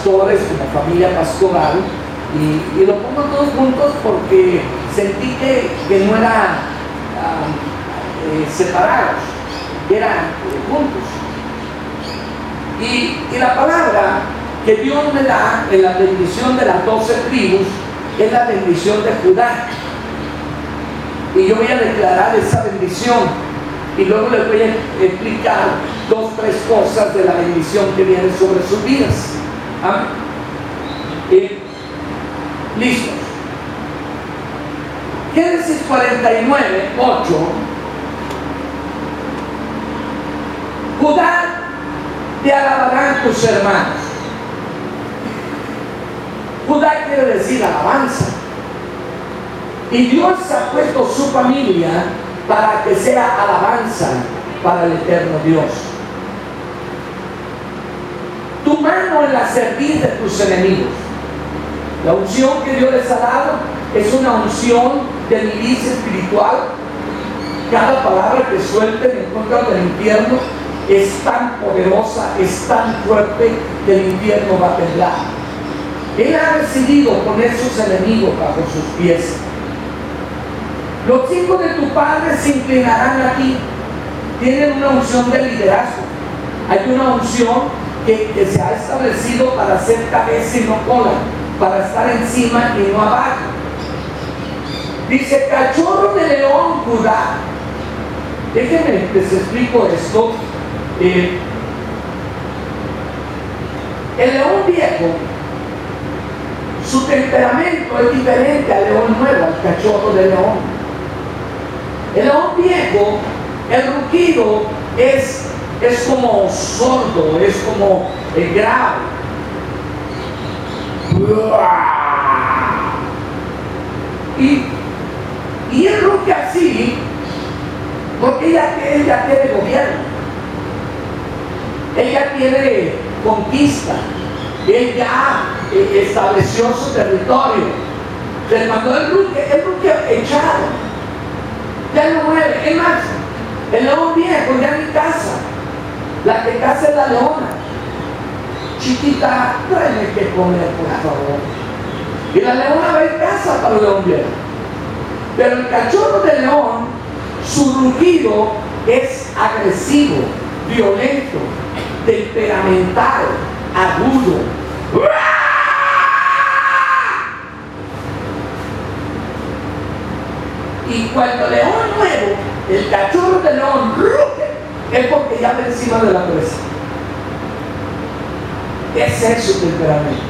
pastores, como familia pastoral, y lo pongo todos juntos porque sentí que no eran separados, que eran juntos. Y la palabra que Dios me da en la bendición de las 12 tribus es la bendición de Judá. Y yo voy a declarar esa bendición y luego les voy a explicar 2 o 3 cosas de la bendición que viene sobre sus vidas. Amén. Listos. Génesis 49, 8. Judá, te alabarán tus hermanos. Judá quiere decir alabanza. Y Dios ha puesto su familia para que sea alabanza para el eterno Dios. Tu mano en la servir de tus enemigos. La unción que Dios les ha dado es una unción de milicia espiritual. Cada palabra que suelten en contra del infierno es tan poderosa, es tan fuerte que el infierno va a temblar. Él ha decidido poner sus enemigos bajo sus pies. Los hijos de tu padre se inclinarán a ti. Tienen una unción de liderazgo. Hay una unción que se ha establecido para ser cabeza y no cola, para estar encima y no abajo. Dice, cachorro de león, Judá. Déjenme les explico esto. El león viejo, su temperamento es diferente al león nuevo, al cachorro de león. El león viejo, el rugido es como sordo, es como grave. Y él ruge así porque ella tiene gobierno, ella tiene conquista, él ya estableció su territorio. Pero cuando él ruge echado, ya no mueve. Es más, el león viejo ya ni caza. La que caza es la leona. Chiquita, tráeme que comer, por favor. Y la leona va y caza para el león viejo. Pero el cachorro de león, su rugido es agresivo, violento, temperamental, agudo. Y cuando el león nuevo, el cachorro de león ruge, es porque ya va encima de la presa. Ese es su temperamento.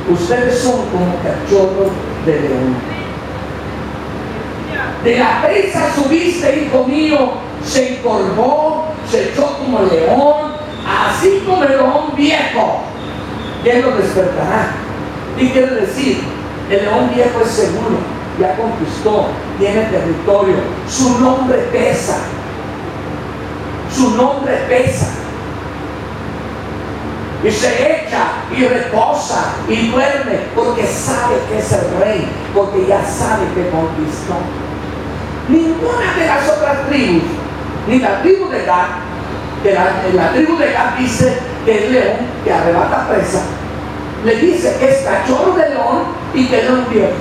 Ustedes son como cachorro de león. De la presa subiste, hijo mío, se encorvó, se echó como león, así como el león viejo. ¿Quién lo despertará? ¿Qué quiere decir? El león viejo es seguro, ya conquistó, tiene territorio, su nombre pesa. Su nombre pesa. Y se echa y reposa y duerme porque sabe que es el rey, porque ya sabe que conquistó. Ninguna de las otras tribus, ni la tribu de Gad, la tribu de Gad dice que es león que arrebata presa, le dice que es cachorro de león y que es león viejo.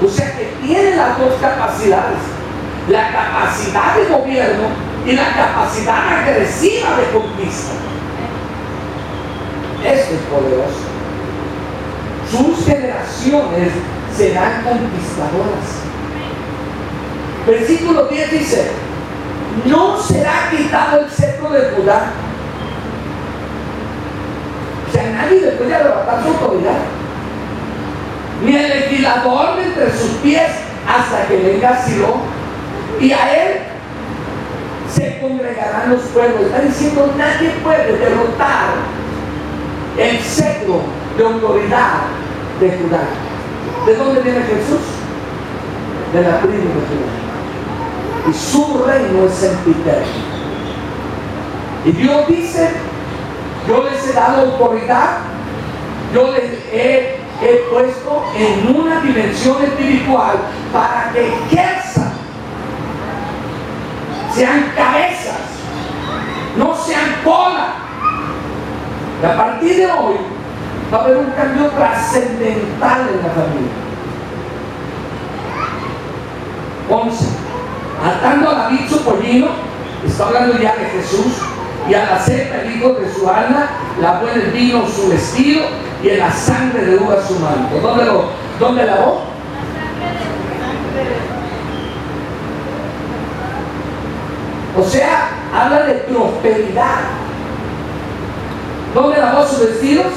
O sea que tiene las dos capacidades, la capacidad de gobierno y la capacidad agresiva de conquista. Esto es poderoso. Sus generaciones serán conquistadoras. Versículo 10 dice: no será quitado el cetro de Judá. O sea, nadie le puede arrebatar su autoridad, ni el legislador de entre sus pies, hasta que venga Silo, y a él se congregarán los pueblos. Está diciendo, nadie puede derrotar el cetro de autoridad de Judá. ¿De dónde viene Jesús? De la tribu de Judá. Y su reino es sempiterno. Y Dios dice: yo les he dado autoridad, yo les he puesto en una dimensión espiritual para que ejerzan, sean cabezas, no sean cola. Y a partir de hoy va a haber un cambio trascendental en la familia. 11. Atando a David su pollino, está hablando ya de Jesús, y a la cepa el hijo de su alma, lavó en el vino su vestido y en la sangre de uva su manto. ¿Dónde lavó? O sea, habla de prosperidad. ¿Dónde lavó sus vestidos?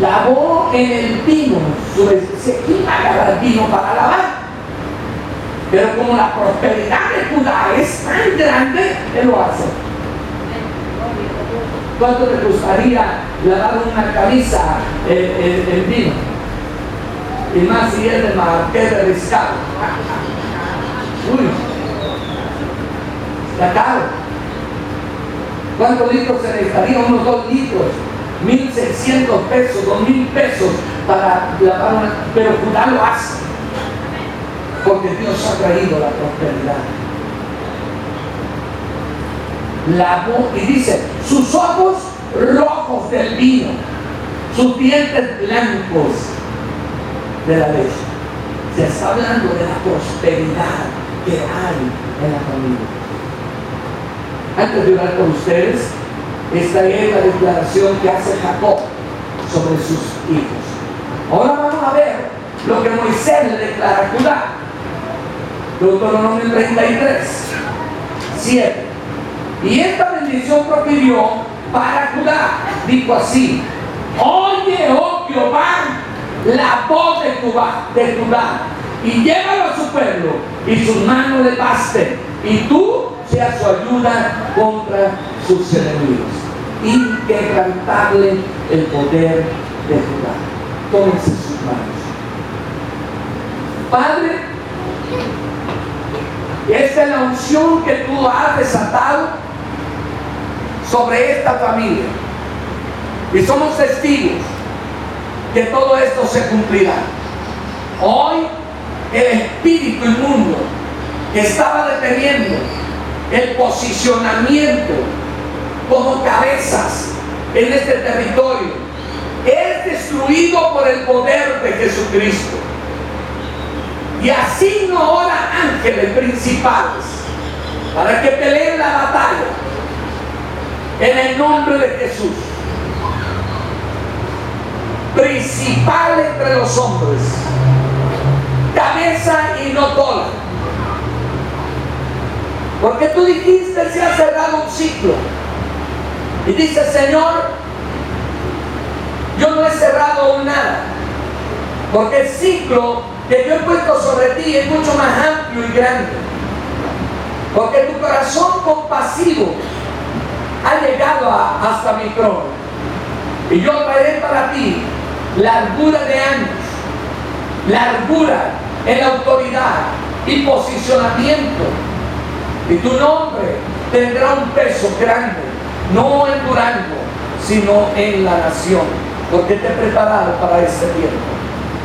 Lavó en el vino su vestido. ¿Quién va a agarrar vino para lavar? Pero como la prosperidad de Judá es tan grande, él lo hace. ¿Cuánto te gustaría lavar una camisa el vino? Y más si es de marqués de riscado. Uy, está caro. ¿Cuántos litros se necesitaría? Unos 2 litros. 1,600 pesos, 2,000 pesos para lavar una. Pero Judá lo hace. Porque Dios ha traído la prosperidad. Lavó y dice, sus ojos rojos del vino, sus dientes blancos de la leche. Se está hablando de la prosperidad que hay en la familia. Antes de orar por ustedes, esta es la declaración que hace Jacob sobre sus hijos. Ahora vamos a ver lo que Moisés le declara a Judá. Deuteronomio 33, 7. Y esta bendición profirió para Judá. Dijo así: oye, oh Jehová, la voz de Judá, y llévalo a su pueblo, y sus manos le basten, y tú seas su ayuda contra sus enemigos. Inquebrantable el poder de Judá. Tómense sus manos. Padre, esta es la unción que tú has desatado sobre esta familia. Y somos testigos que todo esto se cumplirá. Hoy el espíritu inmundo que estaba deteniendo el posicionamiento como cabezas en este territorio es destruido por el poder de Jesucristo. Y asigno ahora ángeles principales para que peleen la batalla en el nombre de Jesús. Principal entre los hombres, cabeza y no cola. Porque tú dijiste, se ha cerrado un ciclo. Y dice, Señor, yo no he cerrado nada, porque el ciclo que yo he puesto sobre ti es mucho más amplio y grande. Porque tu corazón compasivo ha llegado hasta mi trono. Y yo traeré para ti largura de años, largura en la autoridad y posicionamiento. Y tu nombre tendrá un peso grande, no en Durango, sino en la nación. Porque te he preparado para este tiempo.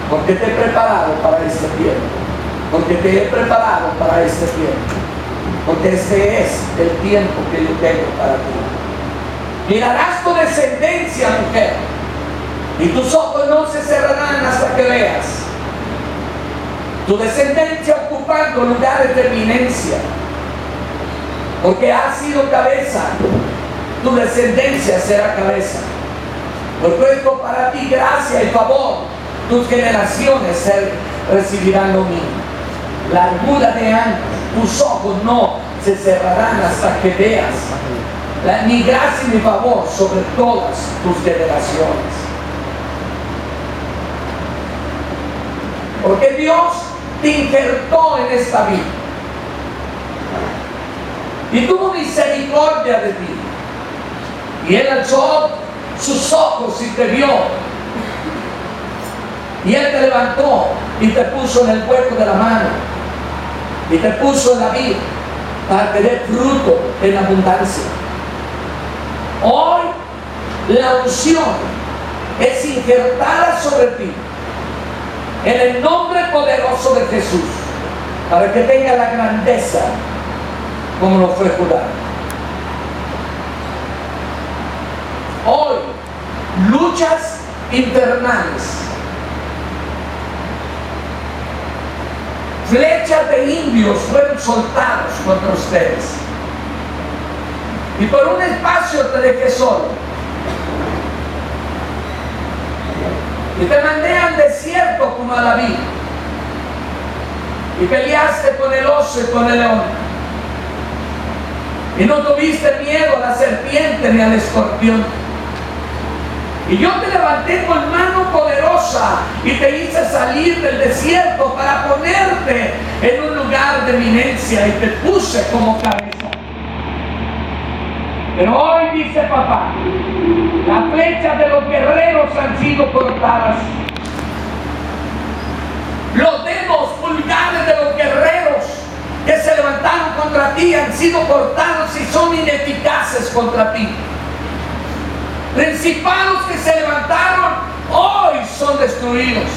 Porque te he preparado para este tiempo. Porque te he preparado para este tiempo. Porque este es el tiempo que yo tengo para ti. Mirarás tu descendencia, mujer, y tus ojos no se cerrarán hasta que veas tu descendencia ocupando lugares de eminencia. Porque has sido cabeza, tu descendencia será cabeza. Porque esto para ti gracia y favor, tus generaciones recibirán lo mismo. Largura de años, tus ojos no se cerrarán hasta que veas mi gracia y mi favor sobre todas tus generaciones. Porque Dios te injertó en esta vida y tuvo misericordia de ti, y Él alzó sus ojos y te vio, y Él te levantó y te puso en el hueco de la mano y te puso en la vida para tener fruto en abundancia. Hoy la unción es injertada sobre ti en el nombre poderoso de Jesús, para que tenga la grandeza como lo fue Judá. luchas infernales. Flechas de indios fueron soltados contra ustedes. Y por un espacio te dejé solo. Y te mandé al desierto como a David. Y peleaste con el oso y con el león. Y no tuviste miedo a la serpiente ni al escorpión. Y yo te levanté con mano poderosa y te hice salir del desierto para ponerte en un lugar de eminencia y te puse como cabeza. Pero hoy dice papá, las flechas de los guerreros han sido cortadas. Los dedos pulgares de los guerreros que se levantaron contra ti han sido cortados y son ineficaces contra ti. Principados que se levantaron hoy son destruidos.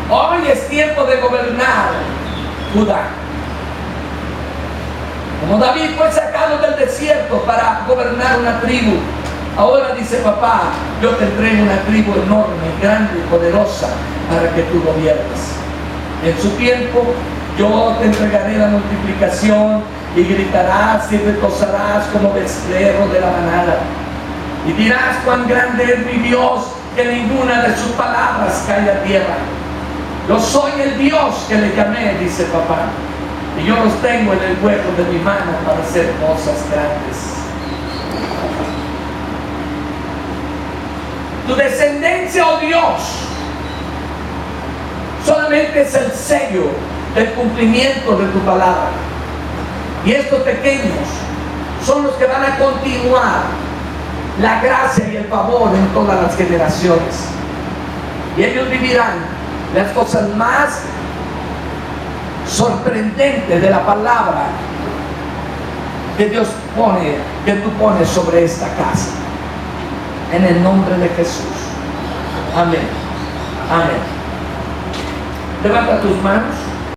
Hoy es tiempo de gobernar Judá. Como David fue sacado del desierto para gobernar una tribu, ahora dice papá, yo te entrego una tribu enorme, grande y poderosa para que tú gobiernes. En su tiempo yo te entregaré la multiplicación y gritarás y retozarás como becerro de la manada. Y dirás cuán grande es mi Dios, que ninguna de sus palabras cae a tierra. Yo soy el Dios que le llamé, dice papá. Y yo los tengo en el hueco de mi mano para hacer cosas grandes. Tu descendencia, oh Dios, solamente es el sello del cumplimiento de tu palabra. Y estos pequeños son los que van a continuar la gracia y el favor en todas las generaciones. Y ellos vivirán las cosas más sorprendente de la palabra que Dios pone, que tú pones sobre esta casa. En el nombre de Jesús. Amén. Amén. Levanta tus manos.